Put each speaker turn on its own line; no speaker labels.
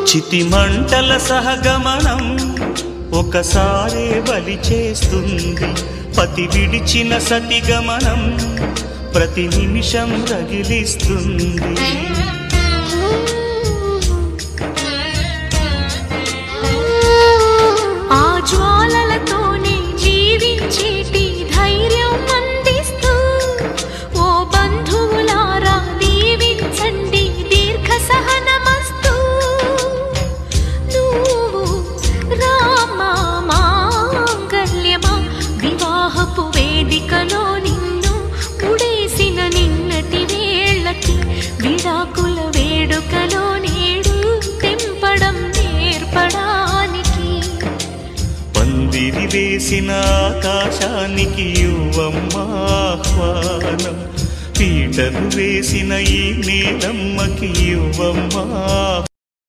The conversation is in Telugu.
చితిమంటల సహగమనం ఒకసారే బలి చేస్తుంది, పతి విడిచిన సతిగమనం ప్రతి నిమిషం రగిలిస్తుంది.
ఆ జ్వాలలతోనే జీవించేటి ధైర్యం అందిస్తూ ఓ బంధువులారా దీవించండి దీర్ఘ సహనమస్తు. నువ్వు రామా మాంగల్యమా వివాహపు వేదికలో నిన్ను ముడేసిన నిన్నటి వేళ్ళకి విడాకుల వేడుకలో నేడు తెంపడం నేర్పడానికి.
పందిరి వేసిన ఆకాశానికి యువమ్మా ఆహ్వానం, పీటలు వేసిన ఈ నీలమ్మకి యువమ్మా